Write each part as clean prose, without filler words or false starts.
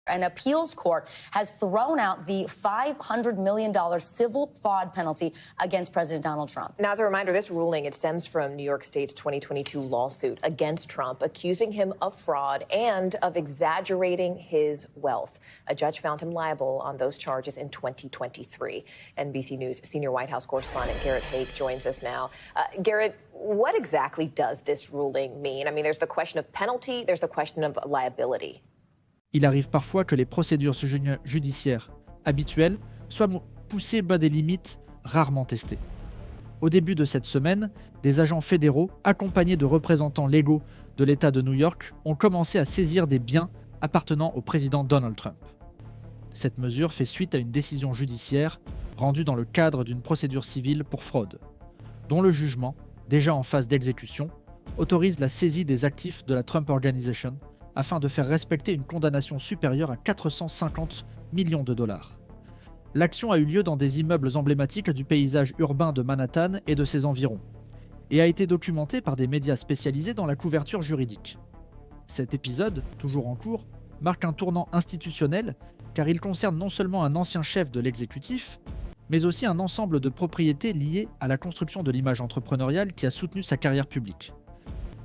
An appeals court has thrown out the $500 million civil fraud penalty against President Donald Trump. Now, as a reminder, this ruling, it stems from New York State's 2022 lawsuit against Trump, accusing him of fraud and of exaggerating his wealth. A judge found him liable on those charges in 2023. NBC News senior White House correspondent Garrett Haake joins us now. Garrett, what exactly does this ruling mean? I mean, there's the question of penalty, there's the question of liability. Il arrive parfois que les procédures judiciaires habituelles soient poussées bas des limites rarement testées. Au début de cette semaine, des agents fédéraux, accompagnés de représentants légaux de l'État de New York, ont commencé à saisir des biens appartenant au président Donald Trump. Cette mesure fait suite à une décision judiciaire rendue dans le cadre d'une procédure civile pour fraude, dont le jugement, déjà en phase d'exécution, autorise la saisie des actifs de la Trump Organization afin de faire respecter une condamnation supérieure à 450 millions de dollars. L'action a eu lieu dans des immeubles emblématiques du paysage urbain de Manhattan et de ses environs, et a été documentée par des médias spécialisés dans la couverture juridique. Cet épisode, toujours en cours, marque un tournant institutionnel car il concerne non seulement un ancien chef de l'exécutif, mais aussi un ensemble de propriétés liées à la construction de l'image entrepreneuriale qui a soutenu sa carrière publique.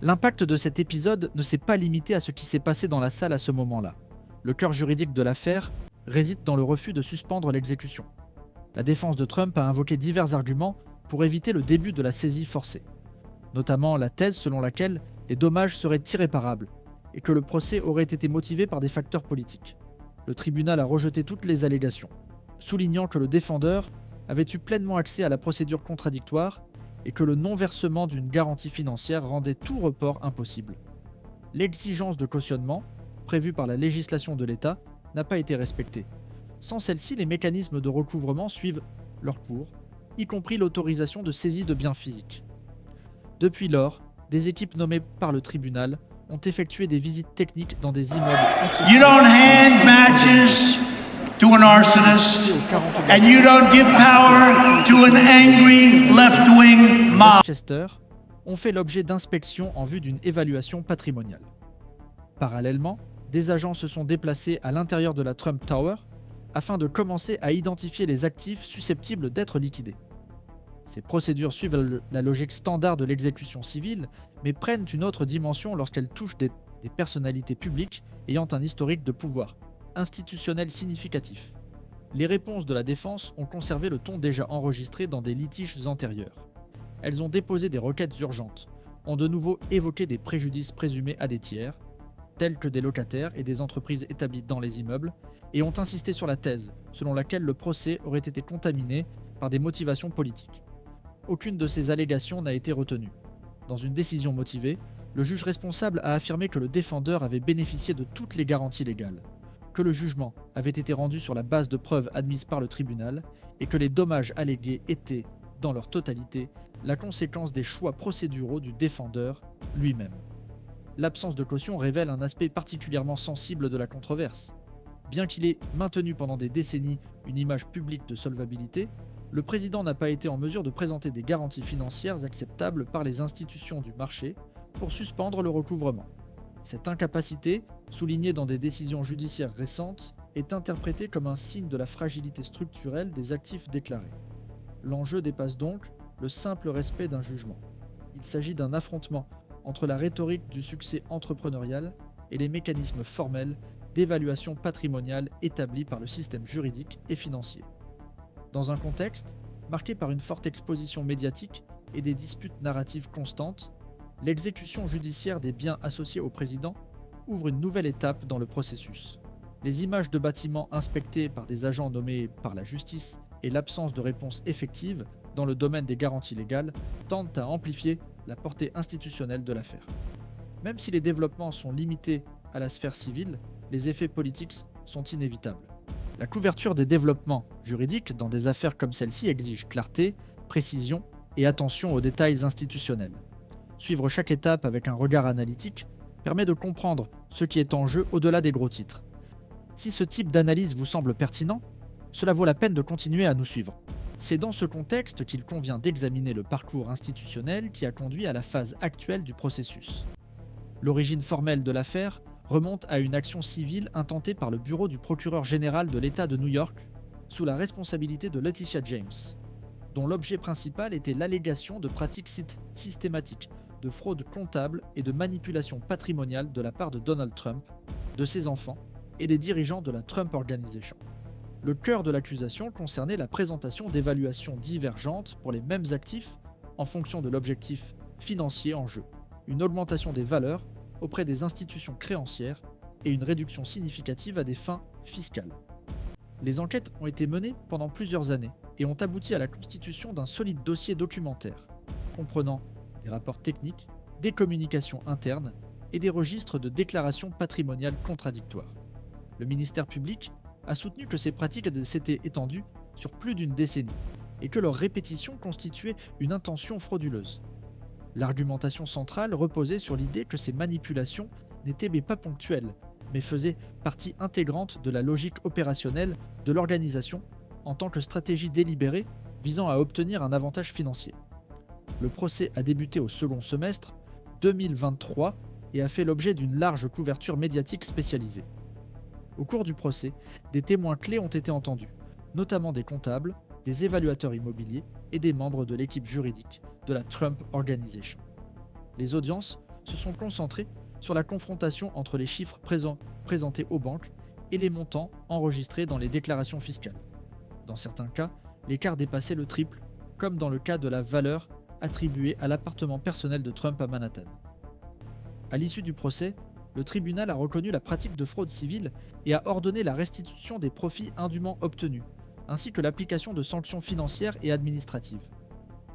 L'impact de cet épisode ne s'est pas limité à ce qui s'est passé dans la salle à ce moment-là. Le cœur juridique de l'affaire réside dans le refus de suspendre l'exécution. La défense de Trump a invoqué divers arguments pour éviter le début de la saisie forcée, notamment la thèse selon laquelle les dommages seraient irréparables et que le procès aurait été motivé par des facteurs politiques. Le tribunal a rejeté toutes les allégations, soulignant que le défendeur avait eu pleinement accès à la procédure contradictoire et que le non-versement d'une garantie financière rendait tout report impossible. L'exigence de cautionnement, prévue par la législation de l'État, n'a pas été respectée. Sans celle-ci, les mécanismes de recouvrement suivent leur cours, y compris l'autorisation de saisie de biens physiques. Depuis lors, des équipes nommées par le tribunal ont effectué des visites techniques dans des immeubles associés. You don't hand matches to an arsonist, and you don't give power to an angry left-wing mob. Westchester ont fait l'objet d'inspections en vue d'une évaluation patrimoniale. Parallèlement, des agents se sont déplacés à l'intérieur de la Trump Tower afin de commencer à identifier les actifs susceptibles d'être liquidés. Ces procédures suivent la logique standard de l'exécution civile, mais prennent une autre dimension lorsqu'elles touchent des personnalités publiques ayant un historique de pouvoir institutionnel significatif. Les réponses de la défense ont conservé le ton déjà enregistré dans des litiges antérieurs. Elles ont déposé des requêtes urgentes, ont de nouveau évoqué des préjudices présumés à des tiers, tels que des locataires et des entreprises établies dans les immeubles, et ont insisté sur la thèse selon laquelle le procès aurait été contaminé par des motivations politiques. Aucune de ces allégations n'a été retenue. Dans une décision motivée, le juge responsable a affirmé que le défendeur avait bénéficié de toutes les garanties légales, que le jugement avait été rendu sur la base de preuves admises par le tribunal et que les dommages allégués étaient, dans leur totalité, la conséquence des choix procéduraux du défendeur lui-même. L'absence de caution révèle un aspect particulièrement sensible de la controverse. Bien qu'il ait maintenu pendant des décennies une image publique de solvabilité, le président n'a pas été en mesure de présenter des garanties financières acceptables par les institutions du marché pour suspendre le recouvrement. Cette incapacité, soulignée dans des décisions judiciaires récentes, est interprétée comme un signe de la fragilité structurelle des actifs déclarés. L'enjeu dépasse donc le simple respect d'un jugement. Il s'agit d'un affrontement entre la rhétorique du succès entrepreneurial et les mécanismes formels d'évaluation patrimoniale établis par le système juridique et financier. Dans un contexte marqué par une forte exposition médiatique et des disputes narratives constantes, l'exécution judiciaire des biens associés au président ouvre une nouvelle étape dans le processus. Les images de bâtiments inspectés par des agents nommés par la justice et l'absence de réponse effective dans le domaine des garanties légales tendent à amplifier la portée institutionnelle de l'affaire. Même si les développements sont limités à la sphère civile, les effets politiques sont inévitables. La couverture des développements juridiques dans des affaires comme celle-ci exige clarté, précision et attention aux détails institutionnels. Suivre chaque étape avec un regard analytique permet de comprendre ce qui est en jeu au-delà des gros titres. Si ce type d'analyse vous semble pertinent, cela vaut la peine de continuer à nous suivre. C'est dans ce contexte qu'il convient d'examiner le parcours institutionnel qui a conduit à la phase actuelle du processus. L'origine formelle de l'affaire remonte à une action civile intentée par le bureau du procureur général de l'État de New York sous la responsabilité de Letitia James, dont l'objet principal était l'allégation de pratiques systématiques de fraude comptable et de manipulation patrimoniale de la part de Donald Trump, de ses enfants et des dirigeants de la Trump Organization. Le cœur de l'accusation concernait la présentation d'évaluations divergentes pour les mêmes actifs en fonction de l'objectif financier en jeu, une augmentation des valeurs auprès des institutions créancières et une réduction significative à des fins fiscales. Les enquêtes ont été menées pendant plusieurs années et ont abouti à la constitution d'un solide dossier documentaire, comprenant des rapports techniques, des communications internes et des registres de déclarations patrimoniales contradictoires. Le ministère public a soutenu que ces pratiques s'étaient étendues sur plus d'une décennie et que leur répétition constituait une intention frauduleuse. L'argumentation centrale reposait sur l'idée que ces manipulations n'étaient pas ponctuelles, mais faisaient partie intégrante de la logique opérationnelle de l'organisation en tant que stratégie délibérée visant à obtenir un avantage financier. Le procès a débuté au second semestre 2023 et a fait l'objet d'une large couverture médiatique spécialisée. Au cours du procès, des témoins clés ont été entendus, notamment des comptables, des évaluateurs immobiliers et des membres de l'équipe juridique de la Trump Organization. Les audiences se sont concentrées sur la confrontation entre les chiffres présentés aux banques et les montants enregistrés dans les déclarations fiscales. Dans certains cas, l'écart dépassait le triple, comme dans le cas de la valeur attribuée à l'appartement personnel de Trump à Manhattan. À l'issue du procès, le tribunal a reconnu la pratique de fraude civile et a ordonné la restitution des profits indûment obtenus, ainsi que l'application de sanctions financières et administratives.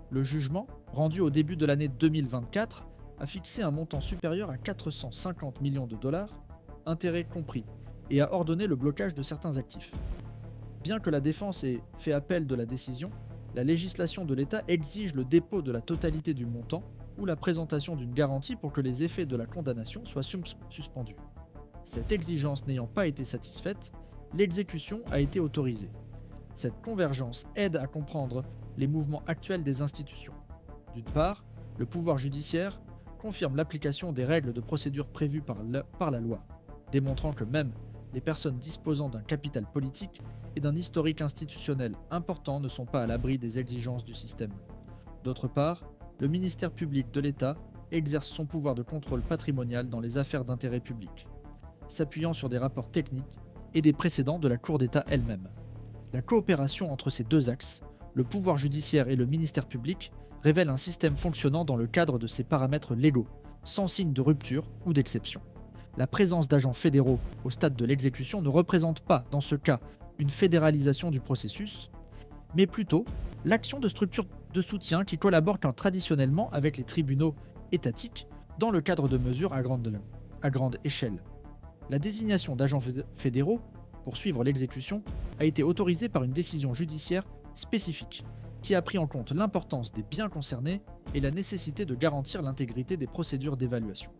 Le jugement, rendu au début de l'année 2024, a fixé un montant supérieur à 450 millions de dollars, intérêts compris, et a ordonné le blocage de certains actifs. Bien que la défense ait fait appel de la décision, la législation de l'État exige le dépôt de la totalité du montant ou la présentation d'une garantie pour que les effets de la condamnation soient suspendus. Cette exigence n'ayant pas été satisfaite, l'exécution a été autorisée. Cette convergence aide à comprendre les mouvements actuels des institutions. D'une part, le pouvoir judiciaire confirme l'application des règles de procédure prévues par la loi, démontrant que même les personnes disposant d'un capital politique et d'un historique institutionnel important ne sont pas à l'abri des exigences du système. D'autre part, le ministère public de l'État exerce son pouvoir de contrôle patrimonial dans les affaires d'intérêt public, s'appuyant sur des rapports techniques et des précédents de la Cour d'État elle-même. La coopération entre ces deux axes, le pouvoir judiciaire et le ministère public, révèle un système fonctionnant dans le cadre de ces paramètres légaux, sans signe de rupture ou d'exception. La présence d'agents fédéraux au stade de l'exécution ne représente pas, dans ce cas, une fédéralisation du processus, mais plutôt l'action de structures de soutien qui collaborent traditionnellement avec les tribunaux étatiques dans le cadre de mesures à grande échelle. La désignation d'agents fédéraux pour suivre l'exécution a été autorisée par une décision judiciaire spécifique qui a pris en compte l'importance des biens concernés et la nécessité de garantir l'intégrité des procédures d'évaluation.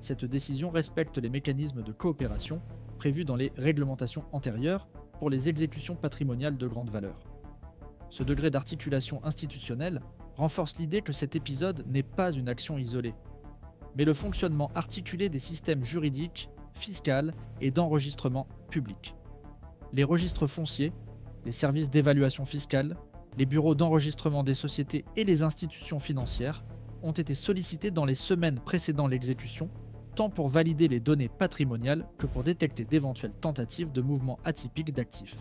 Cette décision respecte les mécanismes de coopération prévus dans les réglementations antérieures pour les exécutions patrimoniales de grande valeur. Ce degré d'articulation institutionnelle renforce l'idée que cet épisode n'est pas une action isolée, mais le fonctionnement articulé des systèmes juridiques, fiscaux et d'enregistrement public. Les registres fonciers, les services d'évaluation fiscale, les bureaux d'enregistrement des sociétés et les institutions financières ont été sollicités dans les semaines précédant l'exécution, tant pour valider les données patrimoniales que pour détecter d'éventuelles tentatives de mouvements atypiques d'actifs.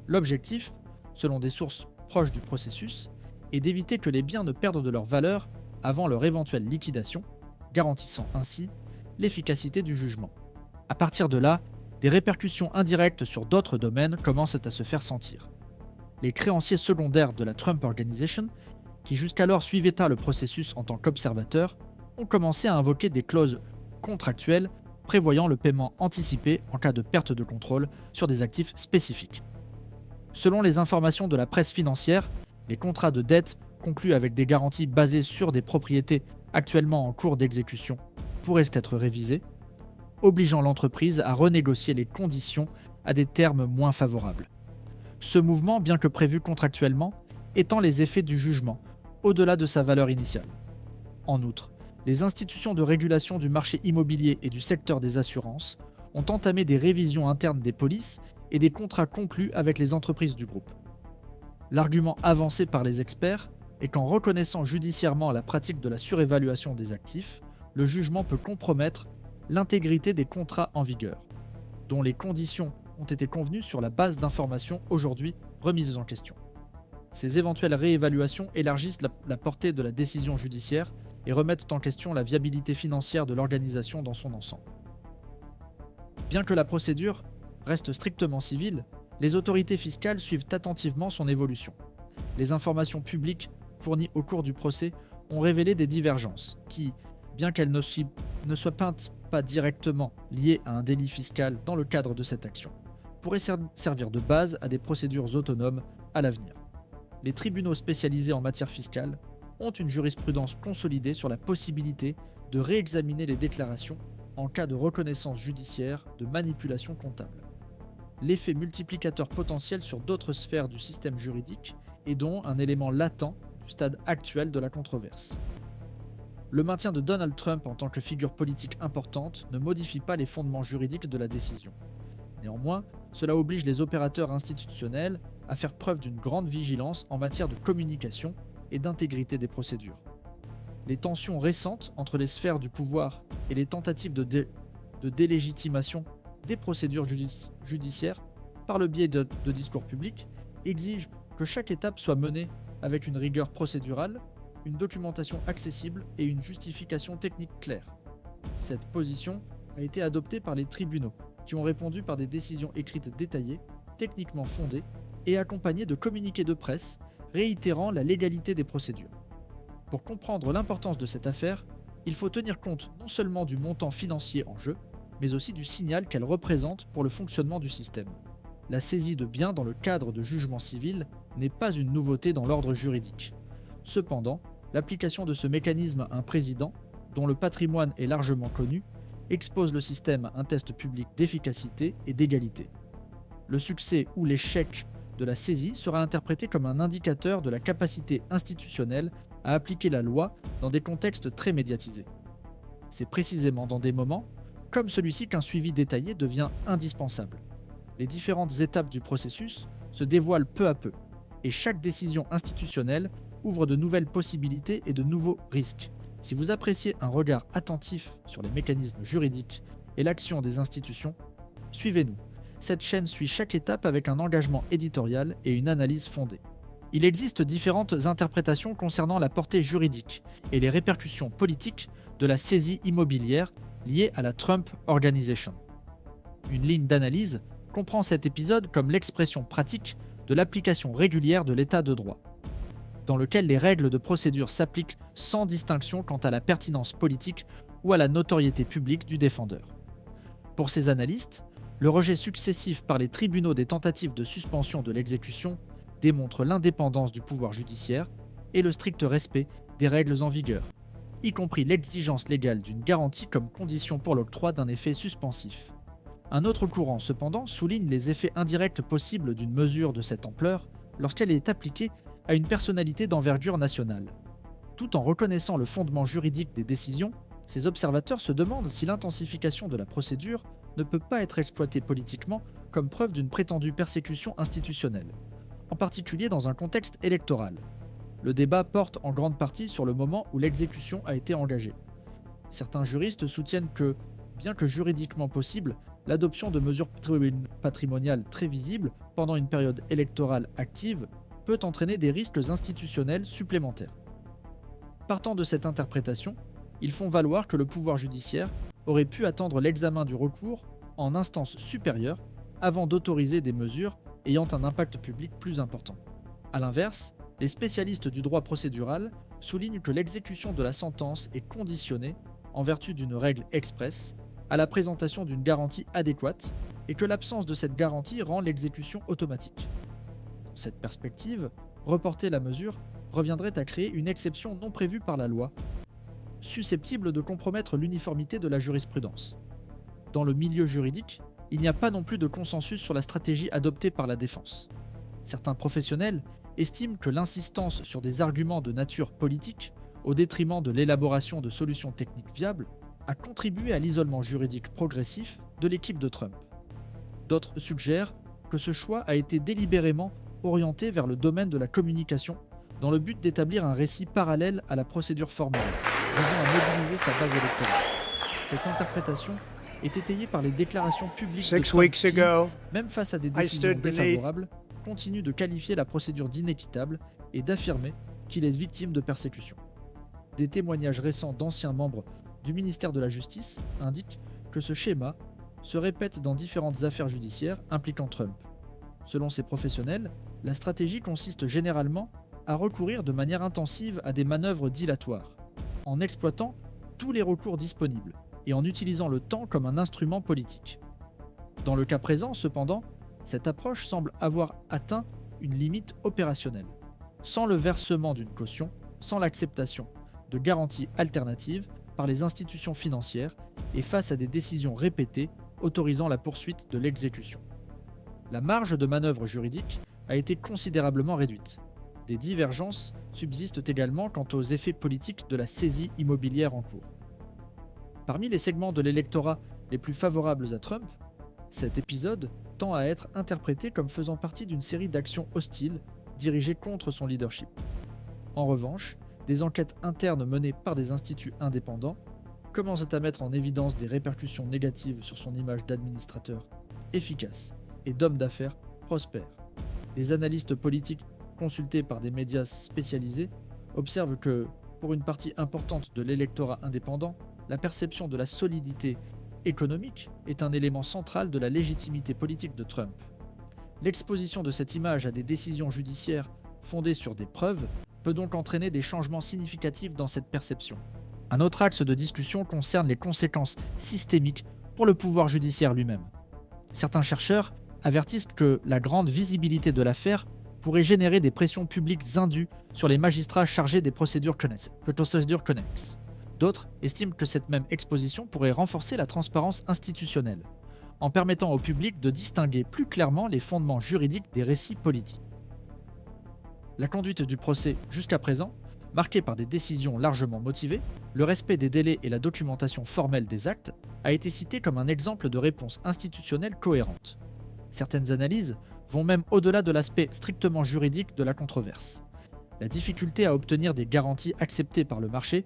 L'objectif, selon des sources proches du processus, est d'éviter que les biens ne perdent de leur valeur avant leur éventuelle liquidation, garantissant ainsi l'efficacité du jugement. À partir de là, des répercussions indirectes sur d'autres domaines commencent à se faire sentir. Les créanciers secondaires de la Trump Organization, qui jusqu'alors suivaient le processus en tant qu'observateurs, ont commencé à invoquer des clauses contractuelles prévoyant le paiement anticipé en cas de perte de contrôle sur des actifs spécifiques. Selon les informations de la presse financière, les contrats de dette conclus avec des garanties basées sur des propriétés actuellement en cours d'exécution pourraient être révisés, obligeant l'entreprise à renégocier les conditions à des termes moins favorables. Ce mouvement, bien que prévu contractuellement, étend les effets du jugement au-delà de sa valeur initiale. En outre, les institutions de régulation du marché immobilier et du secteur des assurances ont entamé des révisions internes des polices et des contrats conclus avec les entreprises du groupe. L'argument avancé par les experts est qu'en reconnaissant judiciairement la pratique de la surévaluation des actifs, le jugement peut compromettre l'intégrité des contrats en vigueur, dont les conditions ont été convenues sur la base d'informations aujourd'hui remises en question. Ces éventuelles réévaluations élargissent la portée de la décision judiciaire et remettent en question la viabilité financière de l'organisation dans son ensemble. Bien que la procédure reste strictement civile, les autorités fiscales suivent attentivement son évolution. Les informations publiques fournies au cours du procès ont révélé des divergences qui, bien qu'elles ne soient pas directement liées à un délit fiscal dans le cadre de cette action, pourraient servir de base à des procédures autonomes à l'avenir. Les tribunaux spécialisés en matière fiscale ont une jurisprudence consolidée sur la possibilité de réexaminer les déclarations en cas de reconnaissance judiciaire de manipulation comptable. L'effet multiplicateur potentiel sur d'autres sphères du système juridique est donc un élément latent du stade actuel de la controverse. Le maintien de Donald Trump en tant que figure politique importante ne modifie pas les fondements juridiques de la décision. Néanmoins, cela oblige les opérateurs institutionnels à faire preuve d'une grande vigilance en matière de communication et d'intégrité des procédures. Les tensions récentes entre les sphères du pouvoir et les tentatives de délégitimation des procédures judiciaires par le biais de discours publics exigent que chaque étape soit menée avec une rigueur procédurale, une documentation accessible et une justification technique claire. Cette position a été adoptée par les tribunaux, qui ont répondu par des décisions écrites détaillées, techniquement fondées et accompagnées de communiqués de presse réitérant la légalité des procédures. Pour comprendre l'importance de cette affaire, il faut tenir compte non seulement du montant financier en jeu, mais aussi du signal qu'elle représente pour le fonctionnement du système. La saisie de biens dans le cadre de jugements civils n'est pas une nouveauté dans l'ordre juridique. Cependant, l'application de ce mécanisme à un président, dont le patrimoine est largement connu, expose le système à un test public d'efficacité et d'égalité. Le succès ou l'échec de la saisie sera interprété comme un indicateur de la capacité institutionnelle à appliquer la loi dans des contextes très médiatisés. C'est précisément dans des moments comme celui-ci qu'un suivi détaillé devient indispensable. Les différentes étapes du processus se dévoilent peu à peu, et chaque décision institutionnelle ouvre de nouvelles possibilités et de nouveaux risques. Si vous appréciez un regard attentif sur les mécanismes juridiques et l'action des institutions, suivez-nous. Cette chaîne suit chaque étape avec un engagement éditorial et une analyse fondée. Il existe différentes interprétations concernant la portée juridique et les répercussions politiques de la saisie immobilière liée à la Trump Organization. Une ligne d'analyse comprend cet épisode comme l'expression pratique de l'application régulière de l'état de droit, dans lequel les règles de procédure s'appliquent sans distinction quant à la pertinence politique ou à la notoriété publique du défendeur. Pour ces analystes, le rejet successif par les tribunaux des tentatives de suspension de l'exécution démontre l'indépendance du pouvoir judiciaire et le strict respect des règles en vigueur, y compris l'exigence légale d'une garantie comme condition pour l'octroi d'un effet suspensif. Un autre courant, cependant, souligne les effets indirects possibles d'une mesure de cette ampleur lorsqu'elle est appliquée à une personnalité d'envergure nationale. Tout en reconnaissant le fondement juridique des décisions, ces observateurs se demandent si l'intensification de la procédure ne peut pas être exploitée politiquement comme preuve d'une prétendue persécution institutionnelle, en particulier dans un contexte électoral. Le débat porte en grande partie sur le moment où l'exécution a été engagée. Certains juristes soutiennent que, bien que juridiquement possible, l'adoption de mesures patrimoniales très visibles pendant une période électorale active peut entraîner des risques institutionnels supplémentaires. Partant de cette interprétation, ils font valoir que le pouvoir judiciaire aurait pu attendre l'examen du recours en instance supérieure avant d'autoriser des mesures ayant un impact public plus important. A l'inverse, les spécialistes du droit procédural soulignent que l'exécution de la sentence est conditionnée, en vertu d'une règle expresse, à la présentation d'une garantie adéquate et que l'absence de cette garantie rend l'exécution automatique. Dans cette perspective, reporter la mesure reviendrait à créer une exception non prévue par la loi, susceptible de compromettre l'uniformité de la jurisprudence. Dans le milieu juridique, il n'y a pas non plus de consensus sur la stratégie adoptée par la défense. Certains professionnels estiment que l'insistance sur des arguments de nature politique au détriment de l'élaboration de solutions techniques viables, a contribué à l'isolement juridique progressif de l'équipe de Trump. D'autres suggèrent que ce choix a été délibérément orienté vers le domaine de la communication dans le but d'établir un récit parallèle à la procédure formelle, visant à mobiliser sa base électorale. Cette interprétation est étayée par les déclarations publiques de 6 Trump weeks qui, ago, même face à des I décisions stood beneath- défavorables, continue de qualifier la procédure d'inéquitable et d'affirmer qu'il est victime de persécution. Des témoignages récents d'anciens membres du ministère de la Justice indiquent que ce schéma se répète dans différentes affaires judiciaires impliquant Trump. Selon ces professionnels, la stratégie consiste généralement à recourir de manière intensive à des manœuvres dilatoires, en exploitant tous les recours disponibles et en utilisant le temps comme un instrument politique. Dans le cas présent, cependant, cette approche semble avoir atteint une limite opérationnelle. Sans le versement d'une caution, sans l'acceptation de garanties alternatives par les institutions financières et face à des décisions répétées autorisant la poursuite de l'exécution. La marge de manœuvre juridique a été considérablement réduite. Des divergences subsistent également quant aux effets politiques de la saisie immobilière en cours. Parmi les segments de l'électorat les plus favorables à Trump, cet épisode tend à être interprété comme faisant partie d'une série d'actions hostiles dirigées contre son leadership. En revanche, des enquêtes internes menées par des instituts indépendants commencent à mettre en évidence des répercussions négatives sur son image d'administrateur efficace et d'homme d'affaires prospère. Les analystes politiques consultés par des médias spécialisés observent que, pour une partie importante de l'électorat indépendant, la perception de la solidité économique est un élément central de la légitimité politique de Trump. L'exposition de cette image à des décisions judiciaires fondées sur des preuves peut donc entraîner des changements significatifs dans cette perception. Un autre axe de discussion concerne les conséquences systémiques pour le pouvoir judiciaire lui-même. Certains chercheurs avertissent que la grande visibilité de l'affaire pourrait générer des pressions publiques indues sur les magistrats chargés des procédures connexes. D'autres estiment que cette même exposition pourrait renforcer la transparence institutionnelle, en permettant au public de distinguer plus clairement les fondements juridiques des récits politiques. La conduite du procès jusqu'à présent, marquée par des décisions largement motivées, le respect des délais et la documentation formelle des actes, a été cité comme un exemple de réponse institutionnelle cohérente. Certaines analyses vont même au-delà de l'aspect strictement juridique de la controverse. La difficulté à obtenir des garanties acceptées par le marché,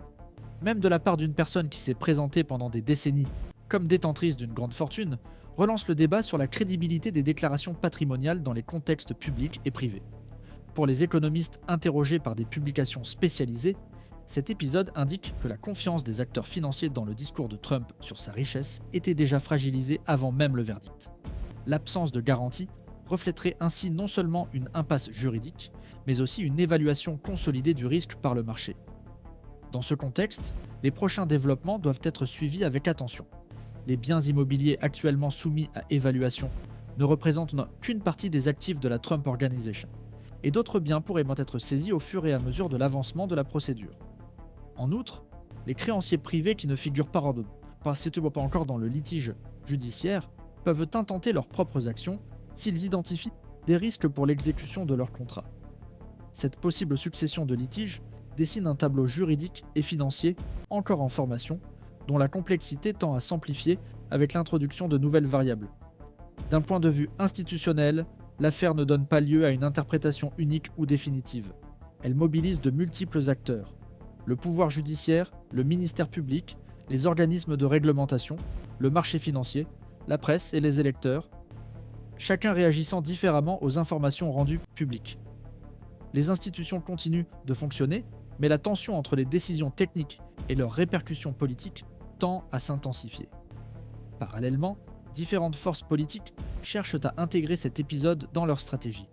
même de la part d'une personne qui s'est présentée pendant des décennies comme détentrice d'une grande fortune, relance le débat sur la crédibilité des déclarations patrimoniales dans les contextes publics et privés. Pour les économistes interrogés par des publications spécialisées, cet épisode indique que la confiance des acteurs financiers dans le discours de Trump sur sa richesse était déjà fragilisée avant même le verdict. L'absence de garantie reflèterait ainsi non seulement une impasse juridique, mais aussi une évaluation consolidée du risque par le marché. Dans ce contexte, les prochains développements doivent être suivis avec attention. Les biens immobiliers actuellement soumis à évaluation ne représentent qu'une partie des actifs de la Trump Organization, et d'autres biens pourraient être saisis au fur et à mesure de l'avancement de la procédure. En outre, les créanciers privés qui ne figurent pas encore dans le litige judiciaire peuvent intenter leurs propres actions s'ils identifient des risques pour l'exécution de leur contrat. Cette possible succession de litiges dessine un tableau juridique et financier encore en formation, dont la complexité tend à s'amplifier avec l'introduction de nouvelles variables. D'un point de vue institutionnel, l'affaire ne donne pas lieu à une interprétation unique ou définitive. Elle mobilise de multiples acteurs: le pouvoir judiciaire, le ministère public, les organismes de réglementation, le marché financier, la presse et les électeurs, chacun réagissant différemment aux informations rendues publiques. Les institutions continuent de fonctionner, mais la tension entre les décisions techniques et leurs répercussions politiques tend à s'intensifier. Parallèlement, différentes forces politiques cherchent à intégrer cet épisode dans leur stratégie,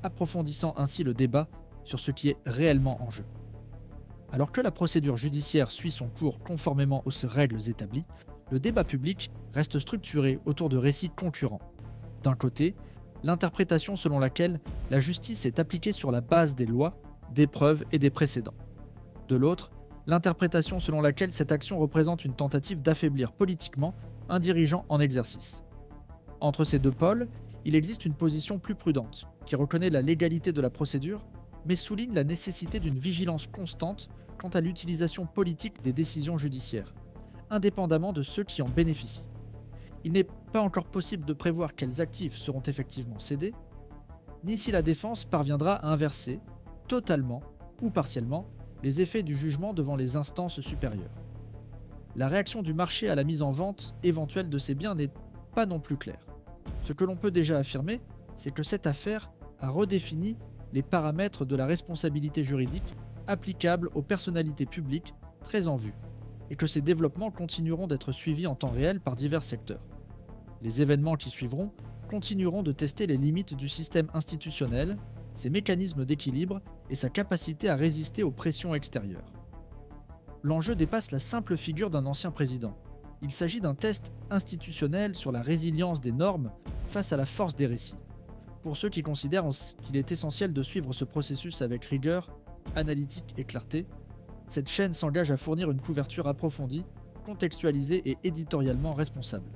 approfondissant ainsi le débat sur ce qui est réellement en jeu. Alors que la procédure judiciaire suit son cours conformément aux règles établies, le débat public reste structuré autour de récits concurrents. D'un côté, l'interprétation selon laquelle la justice est appliquée sur la base des lois, des preuves et des précédents. De l'autre, l'interprétation selon laquelle cette action représente une tentative d'affaiblir politiquement un dirigeant en exercice. Entre ces deux pôles, il existe une position plus prudente, qui reconnaît la légalité de la procédure, mais souligne la nécessité d'une vigilance constante quant à l'utilisation politique des décisions judiciaires, indépendamment de ceux qui en bénéficient. Il n'est pas encore possible de prévoir quels actifs seront effectivement cédés, ni si la défense parviendra à inverser, totalement ou partiellement, les effets du jugement devant les instances supérieures. La réaction du marché à la mise en vente éventuelle de ces biens n'est pas non plus claire. Ce que l'on peut déjà affirmer, c'est que cette affaire a redéfini les paramètres de la responsabilité juridique applicable aux personnalités publiques très en vue, et que ces développements continueront d'être suivis en temps réel par divers secteurs. Les événements qui suivront continueront de tester les limites du système institutionnel, ses mécanismes d'équilibre et sa capacité à résister aux pressions extérieures. L'enjeu dépasse la simple figure d'un ancien président. Il s'agit d'un test institutionnel sur la résilience des normes face à la force des récits. Pour ceux qui considèrent qu'il est essentiel de suivre ce processus avec rigueur, analytique et clarté, cette chaîne s'engage à fournir une couverture approfondie, contextualisée et éditorialement responsable.